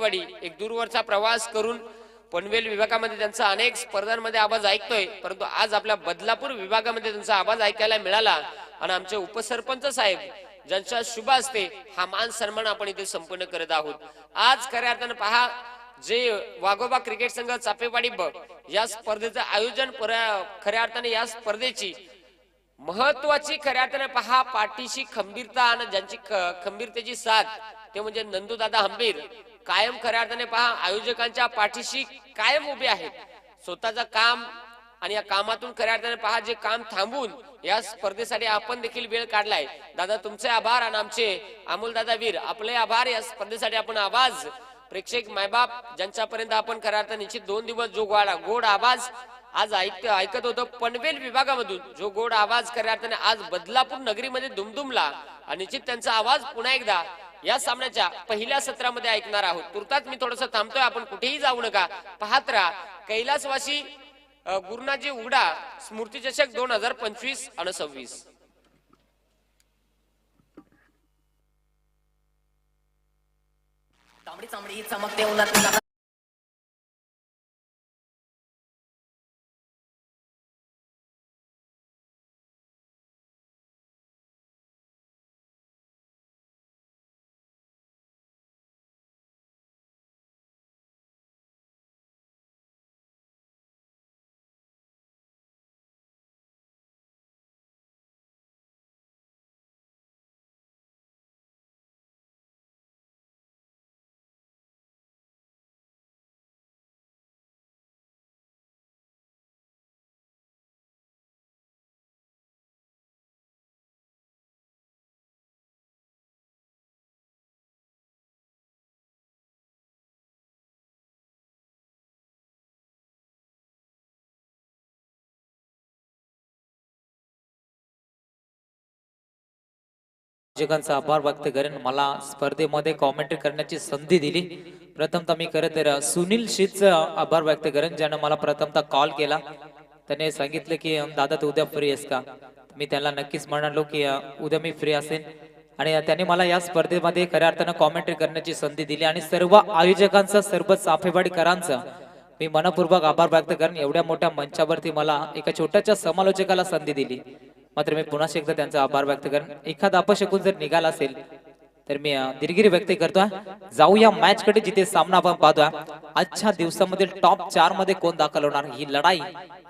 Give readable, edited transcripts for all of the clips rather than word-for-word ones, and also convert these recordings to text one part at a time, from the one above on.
एक दूरवरचा प्रवास करून पनवेल विभागामध्ये त्यांचा अनेक स्पर्धांमध्ये आवाज ऐकतोय, परंतु आज आपल्या बदलापूर विभागामध्ये त्यांचा आवाज ऐकायला मिळाला आणि आमचे उपसरपंच साहेब ज्यांच्या शुभ हस्ते हा मान सन्मान आपण इथे संपन्न करत आहोत। आज खऱ्या अर्थाने पहा, जे वाघोबा क्रिकेट संघ चापेवाडी ब या स्पर्धेचं आयोजन खऱ्या अर्थाने या स्पर्धेची महत्वाची खऱ्या अर्थाने पहा पाठीशी खंबीरता आणि ज्यांची खंबीरतेची साथ ते म्हणजे नंदूदादा हंबीर कायम खऱ्या अर्थाने पहा आयोजकांच्या पाठीशी कायम उभे आहेत। स्वतःचं काम आणि या कामातून खऱ्या अर्थाने पहा जे काम थांबून या स्पर्धेसाठी आपण देखील वेळ काढलाय। दादा तुमचे आभार आणि आमचे अमोल दादा वीर आपले आभार। या स्पर्धेसाठी आपण आवाज प्रेक्षक मायबाप ज्यांच्यापर्यंत आपण खऱ्या अर्थाने निश्चित 2 दिवस जो गोड आवाज आज ऐकत होतो पनवेल विभागामधून, जो गोड आवाज खऱ्या अर्थाने आज बदलापूर नगरीमध्ये दुमदुमला आणि निश्चित त्यांचा आवाज पुन्हा एकदा या सामन्याच्या पहिल्या सत्रामध्ये ऐकणार आहोत। तुर्तास मी थोडंसं थांबतोय, आपण कुठेही जाऊ नका, पाहत राहा कैलासवासी गुरुनाथजी उघडा स्मृती चषक 2025 आणि 26। तांबडी चांबडी चमकते उन्हात आयोजकांचा आभार व्यक्त करेन, मला स्पर्धेमध्ये कॉमेंट्री करण्याची संधी दिली। प्रथमतः मी खरं तर सुनील शीतचा आभार व्यक्त करेन, ज्यानं मला प्रथमतः कॉल केला। त्याने सांगितलं की दादा तू उद्या फ्री आहेस का? मी त्याला नक्कीच म्हणालो की उद्या मी फ्री असेन आणि त्याने मला या स्पर्धेमध्ये खऱ्या अर्थानं कॉमेंट्री करण्याची संधी दिली आणि सर्व आयोजकांचा सर्व चाफेवाडीकरांचा मी मनपूर्वक आभार व्यक्त करेन। एवढ्या मोठ्या मंचावरती मला एका छोट्याशा समालोचकाला संधी दिली, मात्र मी पुन्हा एकदा त्यांचा आभार व्यक्त करेन। एखादा अपशकून जर निघाला असेल तर मी दिलगिरी व्यक्त करतो। जाऊया मॅच कडे, जिथे सामना आपण पाहतोय आजच्या दिवसामध्ये टॉप 4 मध्ये कोण दाखल होणार ही लढाई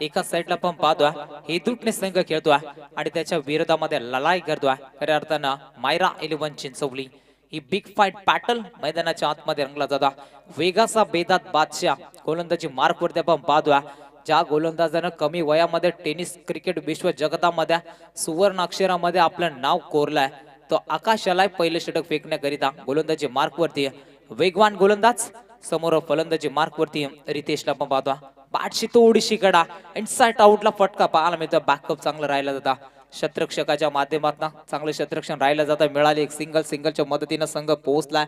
एका साईडला आपण पाहतोय हेदुटणे संघ खेळतोय आणि त्याच्या विरोधामध्ये लढाई करतोय खऱ्या अर्थानं मायरा 11 चिंचवली। ही बिग फाईट बॅटल मैदानाच्या आतमध्ये रंगला जातो। वेगाचा बेदात बादशाह गोलंदाजी मार्क वरती आपण पाहतोय, ज्या गोलंदाजानं कमी वयामध्ये टेनिस क्रिकेट विश्व जगतामध्ये सुवर्ण अक्षरामध्ये आपलं नाव कोरलंय, तो आकाशाला पहिलं षटक फेकण्याकरिता गोलंदाजी मार्क वरती वेगवान गोलंदाज, समोर फलंदाजी मार्क वरती रितेशला पण पाहतो। बॅटशी थोडीशी कडा इनसाइड आउटला फटका पाहायला मिळतो। बॅकअप चांगलं राहिला जाता, शतरक्षकाच्या माध्यमातून चांगलं शतरक्षण राहिलं जातं। मिळाली एक सिंगलच्या मदतीनं संघ पोहोचलाय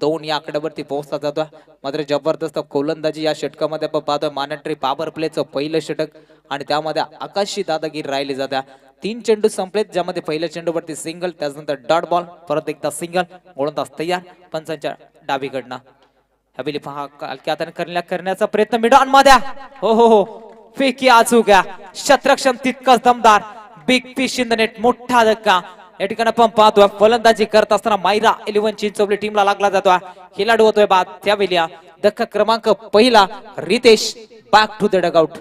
2 या आकड्यावरती पोहोचला जातो। मात्र जबरदस्त गोलंदाजी या षटकामध्ये आपण पाहतोय। मॉनिटरी पॉवर प्लेचं पहिलं षटक आणि त्यामध्ये आकाशी दादागिरी राहिली जाते। 3 चेंडू संपलेत, ज्यामध्ये पहिल्या चेंडूवरती सिंगल, त्यानंतर डॉट बॉल, परत एकदा सिंगल, गोलंदाज तयार पंचांच्या डावीकडनं। हवेली पहा करण्याचा प्रयत्न मिडॉन मध्ये हो फेकी अचूक शतरक्षण तितकंच दमदार, big fish in the net, मोठा धक्का या ठिकाणी आपण पाहतोय। फलंदाजी करत असताना मायरा 11 चिंचवली टीमला लागला जातोय, खेळाडू होतोय बाद त्यावेळी धक्का क्रमांक पहिला Ritesh back to the dugout.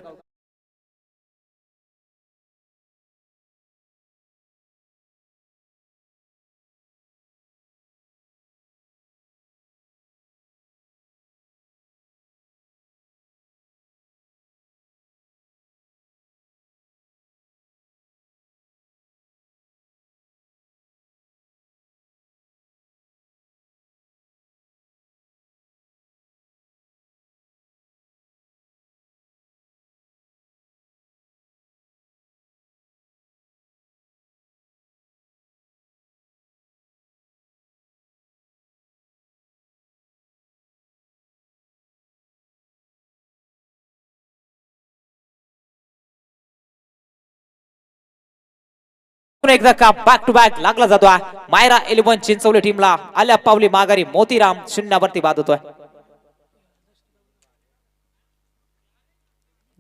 एकदा का बॅक टू बॅक लागला जातोय। मायरा 11 चिंचवली टीमला आल्या पावली माघारी मोतीराम 0 वरती बाद होतोय।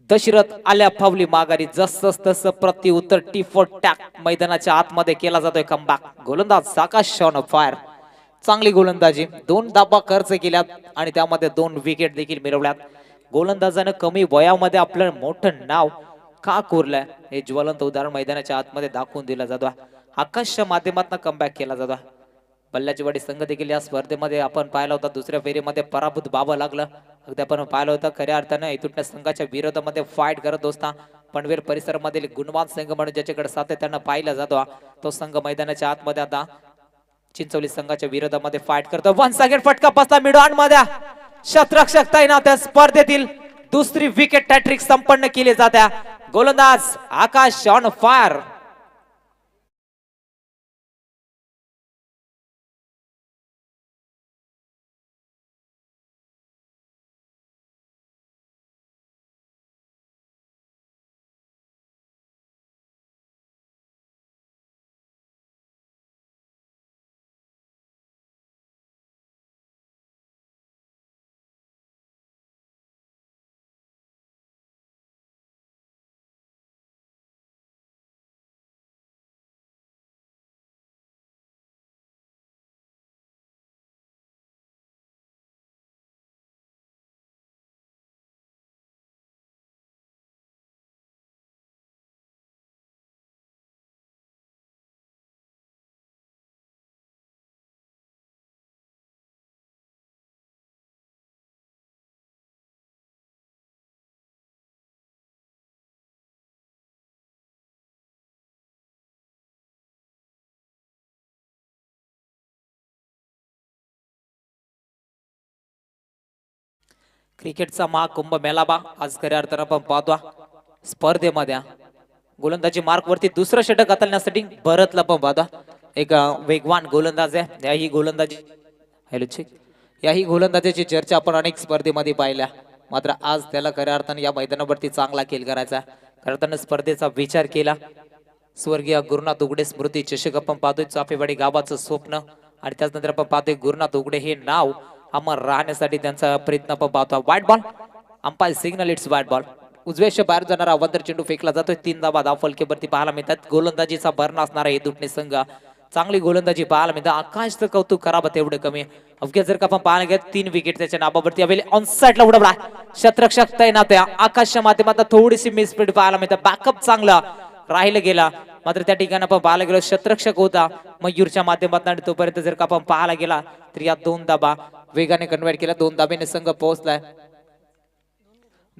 दशरथ आल्या फावली माघारी. जसं तसं प्रत्युत्तर टी फॉर टॅक मैदानाच्या आतमध्ये केला जातोय कमबॅक. गोलंदाज आकाश ऑन फायर. चांगली गोलंदाजी. 2 धाबा खर्च केल्यात आणि त्यामध्ये 2 विकेट देखील मिळवल्यात. गोलंदाजानं कमी वयामध्ये आपलं मोठं नाव का कोरलंय हे ज्वलंत उदाहरण मैदानाच्या आतमध्ये दाखवून दिलं जातं. आकाशच्या माध्यमातून कमबॅक केला जातो. बल्ल्याची वाडी संघ देखील या स्पर्धेमध्ये आपण पाहिलं होतं दुसऱ्या फेरीमध्ये पराभूत व्हावं लागलं. अगदी आपण पाहिलं होतं खऱ्या अर्थानं इथुटण्या संघाच्या विरोधामध्ये फाईट करत असता पनवेल परिसरामधील गुणवान संघ म्हणून ज्याच्याकडे सातत्यानं पाहिला जातो तो संघ मैदानाच्या आतमध्ये आता चिंचवली संघाच्या विरोधामध्ये फाईट करतो. 1 सेकंड फटका बसला मिडऑन मध्ये. शतरक्षक तैनात त्या स्पर्धेतील दुसरी विकेट हॅट्रिक संपन्न केली जाते. गोलंदाज आकाश ऑन फायर. क्रिकेटचा महाकुंभ मेळावा आज खऱ्या अर्थानं आपण पाहतो. स्पर्धेमध्ये गोलंदाजी मार्क वरती दुसरं षटक हाताळण्यासाठी भरतला पण पाहतो. एक वेगवान गोलंदाज आहे. याही गोलंदाजी याही गोलंदाजाची चर्चा आपण अनेक स्पर्धेमध्ये पाहिल्या. मात्र आज त्याला खऱ्या अर्थानं या मैदानावरती चांगला खेळ करायचा. खऱ्या अर्थानं स्पर्धेचा विचार केला. स्वर्गीय गुरुनाथ उघडे स्मृती चषक आपण पाहतोय. चाफेवाडी गावाचं स्वप्न आणि त्याचनंतर आपण पाहतोय गुरुनाथ उघडे हे नाव अमर राहण्यासाठी त्यांचा प्रयत्न आपण पाहतो. वाईट बॉल. अंपायर सिग्नल इट्स वाईट बॉल. उजव्याच्या बाहेर जाणारा अवंतर चेंडू फेकला जातोय. 3 धावा धाव फलकेवरती पाहायला मिळतात. गोलंदाजीचा भरणा असणारा हे दुटणे संघ चांगली गोलंदाजी पाहायला मिळतात. आकाशचं कौतुक करावं तेवढं कमी. अवघ्या जर का आपण पाहायला गेलं 3 विकेट त्याच्या नावावरती हवेली. ऑन साइडला उडवला. शतरक्षक तैनात आहे. आकाशच्या माध्यमातून थोडीशी मिसफीड पाहायला मिळतात. बॅकअप चांगला राहिलं गेला. मात्र त्या ठिकाणी आपण पाहायला गेलो शतरक्षक होता मयूरच्या माध्यमातून आणि तोपर्यंत जर का आपण पाहायला गेला तर या 2 धाबा वेगाने कन्वर्ट केला. 2 धाबेने संघ पोहोचलाय.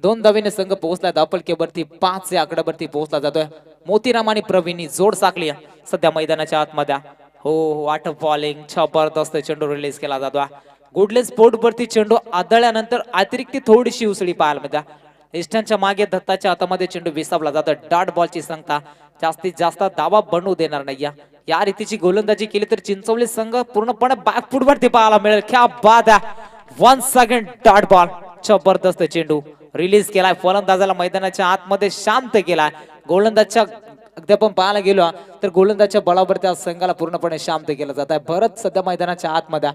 2 धाबेने संघ पोहोचलाय. धावफलकेवरती 5 या आकड्यावरती पोहोचला जातोय. मोतीराम आणि प्रवीणी जोड साकली सध्या मैदानाच्या आतमध्ये. हो वॉटर फॉलिंग जबरदस्त चेंडू रिलीज केला जातो. गुडले स्पोर्ट वरती चेंडू आदळल्यानंतर अतिरिक्त थोडीशी उसळी पाहायला मिळते. इष्टांच्या मागे दत्ताच्या हातामध्ये चेंडू विसावला जातो. डॉट बॉलची संख्या जास्तीत जास्त दावा बनवू देणार नाही. या रीतीची गोलंदाजी केली तर चिंचवली संघ पूर्णपणे बॅकफुट वरती पाहायला मिळेल. क्या बात आहे. 1 सेकंड डॉट बॉल. जबरदस्त चेंडू रिलीज केलाय. फलंदाजाला मैदानाच्या आतमध्ये शांत केलाय. गोलंदाजच्या अगदी आपण पाहायला गेलो तर गोलंदाजच्या बळावर त्या संघाला पूर्णपणे शांत केलं जात आहे. भरत सध्या मैदानाच्या आतमध्ये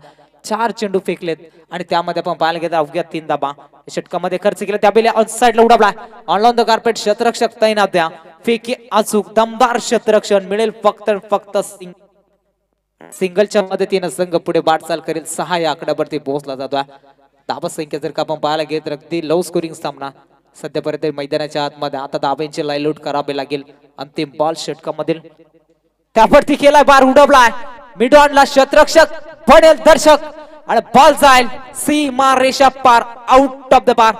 4 चेंडू फेकलेत आणि त्यामध्ये आपण पाहायला गेलं अवघ्या 3 धाबा षटकामध्ये खर्च केला. त्या बेले ऑन साइडला उडवला. ऑन द कार्पेट शतरक्षक तैनात द्या. फेकी अचूक दमदार शतरक्षण मिळेल. फक्त सिंगलच्या मदतीने संघ पुढे वाटचाल करेल. 6 या आकड्यावरती पोहोचला जातो. धाबा संख्या जर का आपण पाहायला गेलं तर अगदी लो स्कोरिंग सामना सध्यापर्यंत मैदानाच्या आतमध्ये. आता धाब्यांचे लाईलआउट करावे लागेल. अंतिम बॉल षटकामधील त्यावरती केलाय. बार उडवलाय. मिडऑनला शतरक्षक पडेल दर्शक आणि बॉल जाईल सीमा रेषा पार. Out of the bar.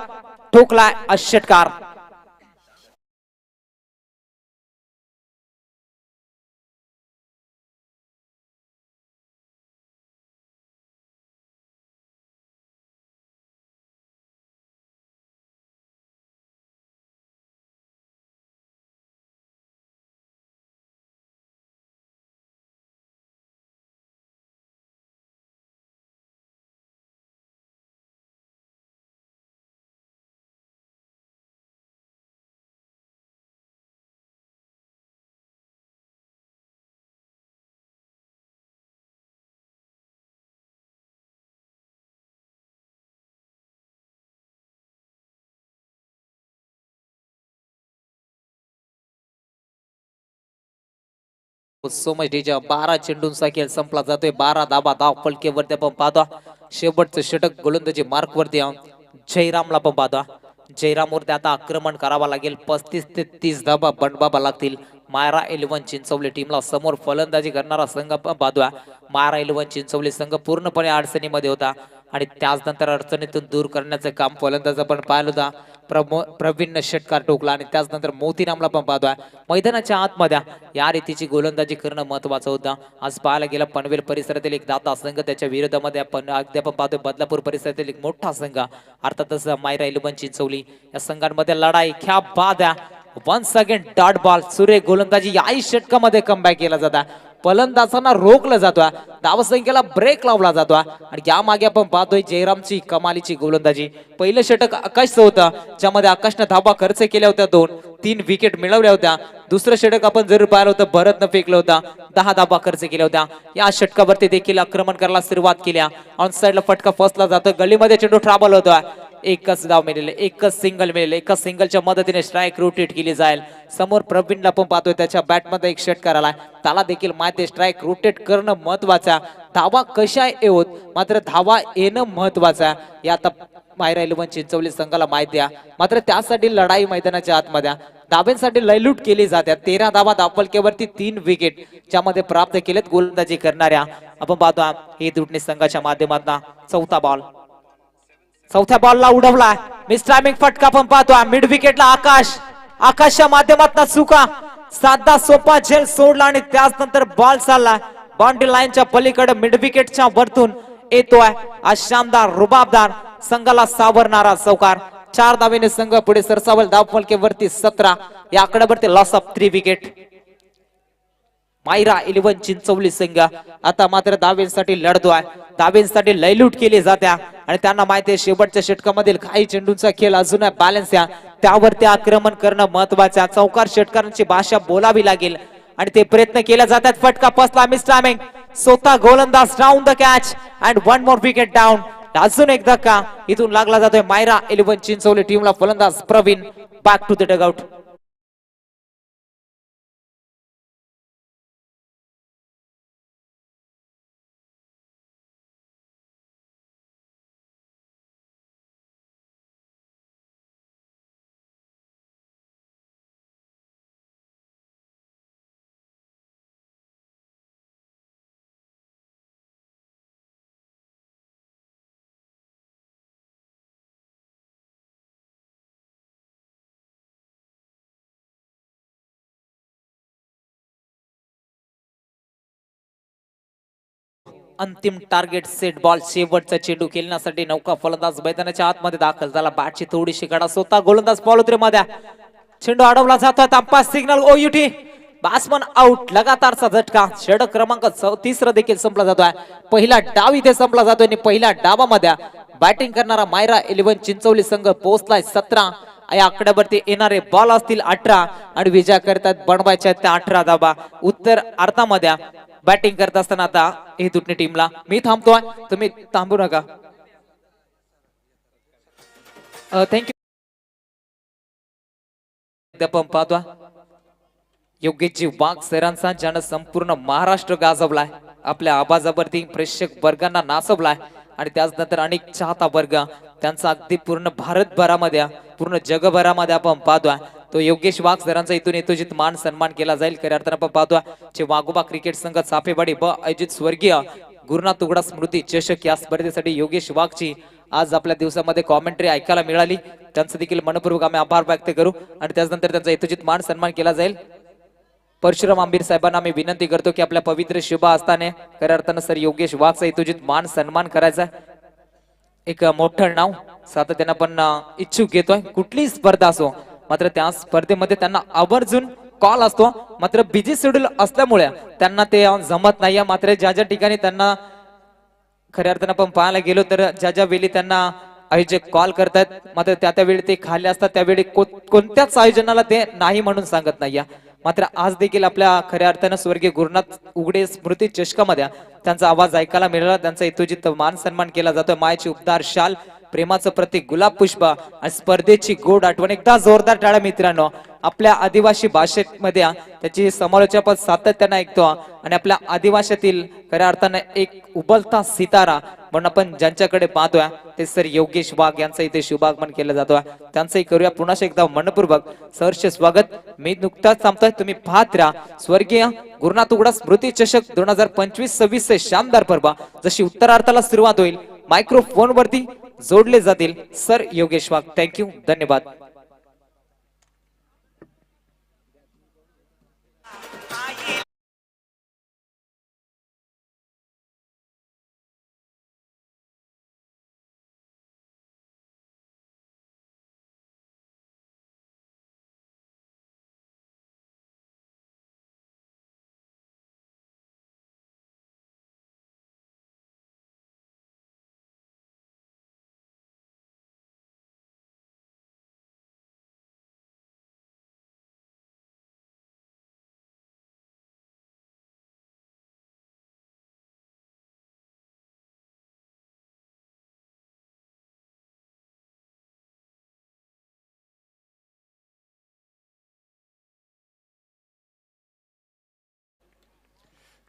ठोकलाय षटकार. सो मच डीजे 12 चेंडूंचा खेळ संपला जातोय 12 धाबा धाव फलकेवरती आपण पाहतो शेवटचं षटक गोलंदाजी मार्क वरती जयरामला आपण पाहतो जयरामवरती आता आक्रमण करावं लागेल 35 ते 30 धाबा बनवावा लागतील मायरा 11 चिंचवली टीमला समोर फलंदाजी करणारा संघ आपण पाहतोय मायरा 11 चिंचवली संघ पूर्णपणे अडचणीमध्ये होता आणि त्याचनंतर अडचणीतून दूर करण्याचं काम फलंदाज आपण पाहिलं होता प्रवीण षटकार टोकला आणि त्याचनंतर मोतीरामला पण पाहतोय मैदानाच्या आतमध्ये या रीतीची गोलंदाजी करणं महत्वाचं होतं आज पाहायला गेलं पनवेल परिसरातील एक दाता संघ त्याच्या विरोधामध्ये आपण अगदी आपण पाहतोय बदलापूर परिसरातील एक मोठा संघ अर्थातच मायरा 11 चिंचवली या संघांमध्ये लढाई ख्या बाद वन्स अगेन डॉट बॉल सुरेख गोलंदाजी याही षटकामध्ये कमबॅक केला जाता फलंदाजांना रोखलं जातोय धावसंख्येला ब्रेक लावला जातोय आणि यामागे आपण पाहतोय जयरामची कमालीची गोलंदाजी पहिलं षटक आकाशचं होतं ज्यामध्ये आकाशने धाबा खर्च केल्या होत्या 2-3 विकेट मिळवल्या होत्या दुसरं षटक आपण जर पाहिलं होतं भरतनं फेकलं होता 10 धाबा खर्च केल्या होत्या या षटकावरती देखील आक्रमण करायला सुरुवात केल्या ऑन साइडला फटका फसला जातोय गल्लीमध्ये चेंडू ट्राबल होतोय एकच धाव मिळेल एकच सिंगल मिळेल एकाच सिंगलच्या मदतीने स्ट्राईक रोटेट केली जाईल समोर प्रवीणला पण पाहतोय त्याच्या बॅटमध्ये एक षटकार आलाय त्याला देखील माहिती स्ट्राईक रोटेट करणं महत्वाचं धावा कशा येवत मात्र धावा येणं महत्वाचं या आता मायरा 11 चिंचवली संघाला माहिती आहे मात्र त्यासाठी लढाई मैदानाच्या आतमध्ये धाब्यांसाठी लयलूट केली जाते 13 धावा धावफलकेवरती 3 विकेट ज्यामध्ये प्राप्त केलेत गोलंदाजी करणाऱ्या आपण पाहतो हे दुटणी संघाच्या माध्यमातून चौथ्या बॉलला उडवला मिस टायमिंग फटका पण पाहतो मिड विकेटला आकाशच्या माध्यमातून चुका साधा सोपा झेल सोडला आणि त्याचनंतर बॉल चालला बाउंड्री लाईनच्या पलीकडे मिड विकेटच्या वरतून येतोय आज शानदार रुबाबदार संघाला सावरणारा चौकार 4 धावेने संघ पुढे सरसावल धावफलकेवरती 17 या आकड्यावरती लॉस ऑफ 3 विकेट मायरा 11 चिंचवली संघ आता मात्र धावेंसाठी लढतोय धावेंसाठी लयलूट केली जात्या आणि त्यांना माहिती आहे शेवटच्या षटकामधील काही चेंडूंचा खेळ अजून बॅलन्स या त्यावरती आक्रमण करणं महत्वाचं चौकार षटकारांची भाषा बोलावी लागेल आणि ते प्रयत्न केले जातात फटका फसला मिस टायमिंग स्वतः गोलंदाज down the catch and 1 more wicket down अजून एक धक्का इथून लागला जातोय मायरा 11 चिंचवली टीमला फलंदाज Praveen back to the dugout अंतिम टार्गेट सेट बॉल शेवटचा चेंडू खेळण्यासाठी नौका फलंदाज मैदानाच्या आतमध्ये दाखल झाला बॅटची थोडीशी कडा स्वतः गोलंदाज पॉल मध्ये चेंडू अडवला जातोय umpire signal O U T batsman out लगातारचा झटका षटक क्रमांक 34 देखील संपला जातोय पहिला डाव इथे संपला जातोय आणि पहिल्या डावामध्ये बॅटिंग करणारा मायरा 11 चिंचवली संघ पोहोचलाय 17 या आकड्यावरती येणारे बॉल असतील 18 आणि विजय करतात बनवायच्या त्या 18 धावा उत्तर अर्थामध्ये बॅटिंग करत असताना आता हे दुटणी टीमला मी थांबतोय तुम्ही थांबू नका थँक्यू आपण पाहतो योगेशजी वाघ सरांचा ज्यानं संपूर्ण महाराष्ट्र गाजवलाय आपल्या आवाजावरती प्रेक्षक वर्गांना नाचवलाय आणि त्याचनंतर अनेक चाहता वर्ग त्यांचा अगदी पूर्ण भारतभरामध्ये पूर्ण जगभरामध्ये आपण पाहतोय तो योगेश वाघ सरांचा इथून यथोचित मान सन्मान केला जाईल खऱ्या अर्थानं आपण पाहतोय जे वाघोबा क्रिकेट संघ चाफेवाडी आयोजित स्वर्गीय गुरुनाथ तुगडा स्मृती चषक या स्पर्धेसाठी योगेश वाघची आज आपल्या दिवसामध्ये कॉमेंट्री ऐकायला मिळाली त्यांचं देखील मनपूर्वक आम्ही आभार व्यक्त करू आणि त्याचनंतर त्यांचा यथोचित मान सन्मान केला जाईल परशुराम आंबीर साहेबांना मी विनंती करतो की आपल्या पवित्र शुभ असताना खऱ्या अर्थानं सर योगेश वाघचा यथोचित मान सन्मान करायचा एक मोठं नाव सातत्यानं पण इच्छुक घेतोय कुठलीही स्पर्धा असो मात्र त्या स्पर्धेमध्ये त्यांना आवर्जून कॉल असतो मात्र बिझी शेड्यूल असल्यामुळे त्यांना ते जमत नाही मात्र ज्या ज्या ठिकाणी त्यांना खऱ्या अर्थानं आपण पाहायला गेलो तर ज्या वेळी त्यांना आयोजक कॉल करतात मात्र त्या वेळी ते खाली असतात त्यावेळी कोणत्याच आयोजनाला ते नाही म्हणून सांगत नाही मात्र आज देखील आपल्या खऱ्या अर्थानं स्वर्गीय गुरुनाथ उघडे स्मृती चषकामध्ये त्यांचा आवाज ऐकायला मिळाला त्यांचा यथोचित मान सन्मान केला जातोय मायची उपदार शाल प्रेमाचं प्रतीक गुलाब पुष्प आणि स्पर्धेची गोड आठवण. एकदा जोरदार टाळ्या मित्रांनो. आपल्या आदिवासी भाषेमध्ये त्याची समालोचना आपण सातत्याने ऐकतो आणि आपल्या आदिवासीतील खऱ्या अर्थाने एक उबलता सितारा म्हणून आपण ज्यांच्याकडे पाहतोय ते सर योगेश वाघ यांचं इथे शुभागमन केलं जातोय. त्यांचंही करूया पुन्हा एकदा मनपूर्वक सहर्ष स्वागत. मी नुकताच सांगतोय तुम्ही पाहत राहा स्वर्गीय गुरुनाथ उघडा स्मृती चषक 2025-26 चे शानदार पर्व जशी उत्तरार्थाला सुरुवात होईल मायक्रोफोन वरती जोडले जातील सर योगेश वाघ. थँक्यू, धन्यवाद.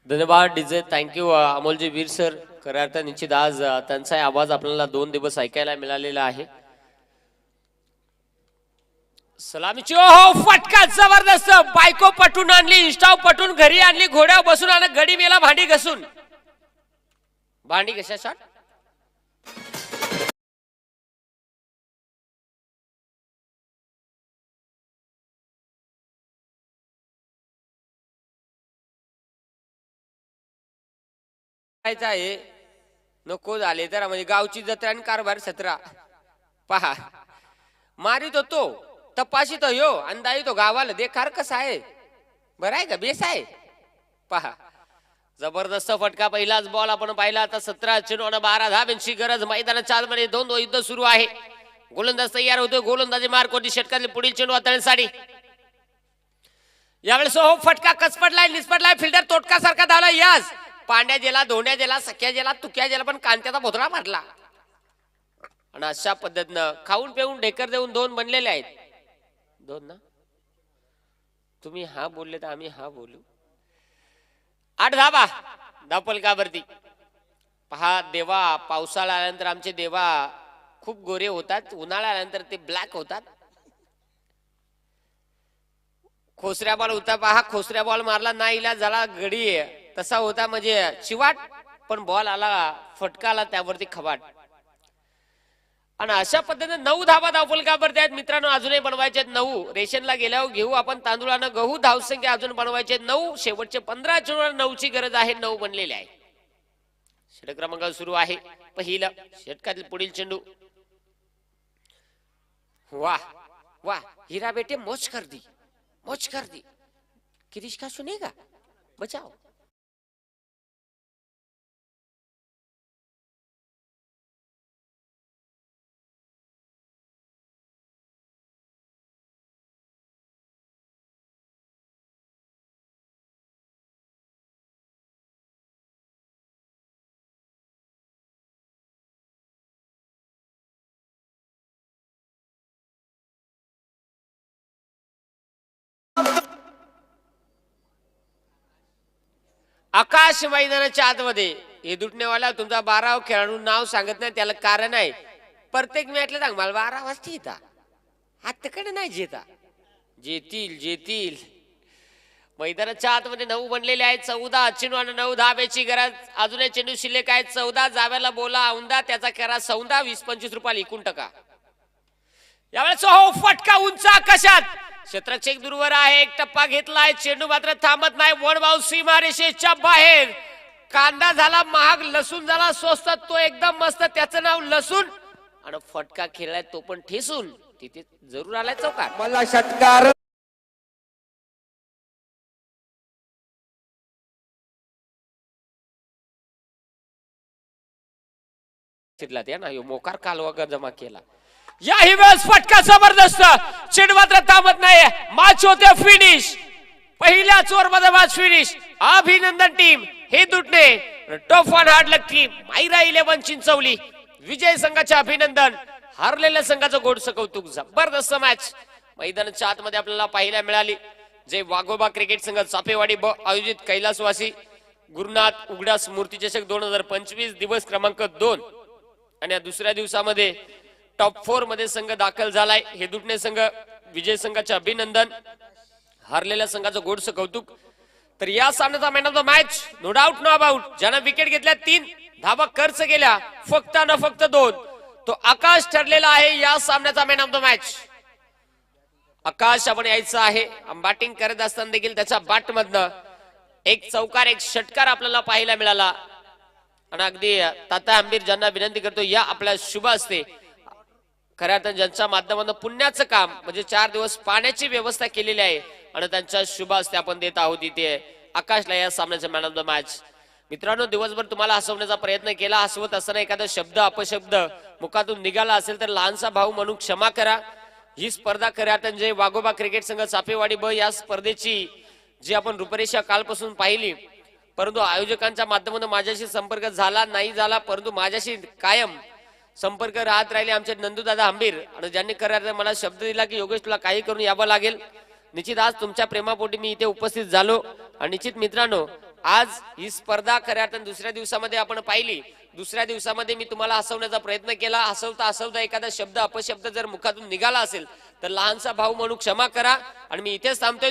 धन्यवाद डीजे. थँक्यू अमोलजी वीर सर. खऱ्या अर्थाने निश्चित आज त्यांचा आवाज आपल्याला 2 दिवस ऐकायला मिळालेला आहे. सलामीची हो फटका जबरदस्त. बायको पटून आणली, इंस्टाव पटून घरी आणली, घोड्यावर बसून आणि गडी मेला भांडी घसून. भांडी कशा शॉट आहे नको झाले तर म्हणजे गावची जत्रा आणि कारभार सत्रा. पहा मारित होतो तपाशीत हो अंदाजी तो गावाला देखार कसा आहे बरं आहे का बेस आहे. पहा जबरदस्त फटका. पहिलाच बॉल आपण पाहिला. आता 17 चेंडू 12 धावांची गरज. मैदानाच्या आतमध्ये 2 युद्ध सुरू आहे. गोलंदाज तयार होतोय. गोलंदाजी मार कोणती षटकातली पुढील चेंडू हाताळण्यासाठी. यावेळेस हो फटका कसपटलाय निसपटलाय. फिल्डर तोटका सारखा धावला. यास पांड्या गेला, धोंड्या गेला, सख्या गेला, तुक्या गेला, पण कांत्याचा भोतळा मारला. आणि अशा पद्धतीनं खाऊन पिऊन ढेकर देऊन 2 बनलेले आहेत. 2 ना तुम्ही हा बोलले तर आम्ही हा बोलू. 8 धावा धावपलकावरती. पहा देवा पावसाळा आल्यानंतर आमचे देवा खूप गोरे होतात. उन्हाळा आल्यानंतर ते ब्लॅक होतात. खोसऱ्या बॉल होता. पहा खोसऱ्या बॉल मारला नाही इला झाला गडी तसा होता म्हणजे चिवाट. पण बॉल आला फटका आला त्यावरती खबाट. आणि अशा पद्धतीने 9 धावा धावपलकावरती आहेत मित्रांनो. अजूनही बनवायचे आहेत 9. रेशनला गेल्यावर घेऊ आपण तांदूळानं गहू. धावसंख्या अजून बनवायचे 9. शेवटचे 15 चेंडूला 9ची गरज आहे. 9 बनलेले आहे. षटक क्रमांक सुरू आहे. पहिलं षटकातील पुढील चेंडू. वाह वाह हीरा बेटे मौज कर दी, मौज कर दी. किरीश का सुनेगा बचाओ. आकाश मैदानाच्या आतमध्ये हे दुटणेवाला तुमचा 12 खेळाडू नाव सांगत नाही. त्याला कारण आहे. प्रत्येक मॅचला सांग मला 12 वाजता येता आतकडे नाही जेता. जेतील जेतील. मैदानाच्या आतमध्ये 9 बनलेले आहेत. 14 चेंडू आणि 9 धाब्याची गरज. अजूनही चेंडू शिल्लक आहेत. 14 जाव्याला बोला औंदा त्याचा करा सौदा. 20-25 रुपये एकूण टका. यावेळेस हो फटका उंच आकाशात. क्षेत्रक्षक दूरवर आहे. एक टप्पा घेतलाय. चेंडू मात्र थांबत नाही. वन बाउल सीमारेषेच्या बाहेर. कांदा झाला महाग, लसूण झाला स्वस्त. तो एकदम मस्त. त्याचं नाव लसूण. आणि फटका खेळलाय तो पण ठेसून. तिथे जरूर आलाय चौकार. मला षटकार मोकार कालवा जमा केला. याही वेळेस फटका जबरदस्त. चेंडू मात्र थांबत नाही. मॅच होते फिनिश. पहिल्याच ओव्हर मध्ये मॅच फिनिश. अभिनंदन टीम. हे दुटणे टॉप 1 हार्ड लक टीम. मायरा 11 चिंचवली विजय संघाचे अभिनंदन, हारलेल्या संघाचं गोडसं कौतुक. जबरदस्त मॅच मैदानाच्या आतमध्ये आपल्याला पाहायला मिळाली. जे वाघोबा क्रिकेट संघ चापेवाडी ब आयोजित कैलासवासी गुरुनाथ उघडास मूर्ती चषक 2025 दिवस क्रमांक 2 आणि या दुसऱ्या दिवसामध्ये टॉप 4 मध्ये संघ दाखल झालाय. हे दुटणे संघ विजय संघाचे अभिनंदन, हारलेल्या संघाचं गोडसं कौतुक. तर या सामन्याचा man of the match no doubt no about, ज्यानं विकेट घेतल्या 3 धावा खर्च केल्या फक्त न फक्त 2, तो आकाश ठरलेला आहे या सामन्याचा मॅन ऑफ द मॅच. आकाश आपण यायचं आहे. बॅटिंग करत असताना देखील त्याच्या बॅट मधनं एक चौकार एक षटकार आपल्याला पाहायला मिळाला. आणि अगदी ताता आंबीर ज्यांना विनंती करतो या आपल्या शुभ असते खऱ्या अर्थाने ज्यांच्या माध्यमातून पुण्याचं काम म्हणजे 4 दिवस पाण्याची व्यवस्था केलेली आहे आणि त्यांच्या शुभ असते आपण देत आहोत इथे आकाशला या सामन्याचा मॅन ऑफ द मॅच. मित्रांनो, दिवसभर तुम्हाला हसवण्याचा प्रयत्न केला. हसवत असताना एखादा शब्द अपशब्द मुखातून निघाला असेल तर लहानसा भाऊ म्हणून क्षमा करा. ही स्पर्धा खऱ्या अर्थाने जे वाघोबा क्रिकेट संघ चापेवाडी ब या स्पर्धेची जी आपण रूपरेषा कालपासून पाहिली, परंतु आयोजकांच्या माध्यमातून माझ्याशी संपर्क झाला नाही झाला, परंतु माझ्याशी कायम संपर्क राहत राहिले आमचे नंदूदादा आंबीर. आणि ज्यांनी खऱ्या अर्थाने मला शब्द दिला की योगेश तुला काही करून यावं लागेल. निश्चित आज तुमच्या प्रेमापोटी मी इथे उपस्थित झालो. आणि निश्चित मित्रांनो, आज ही स्पर्धा खऱ्या अर्थाने दुसऱ्या दिवसामध्ये आपण पाहिली. दुसऱ्या दिवसामध्ये मी तुम्हाला हसवण्याचा प्रयत्न केला. हसवता हसवता एखादा शब्द अपशब्द जर मुखातून निघाला असेल तर लहानसा भाऊ म्हणून क्षमा करा. आणि मी इथेच थांबतोय.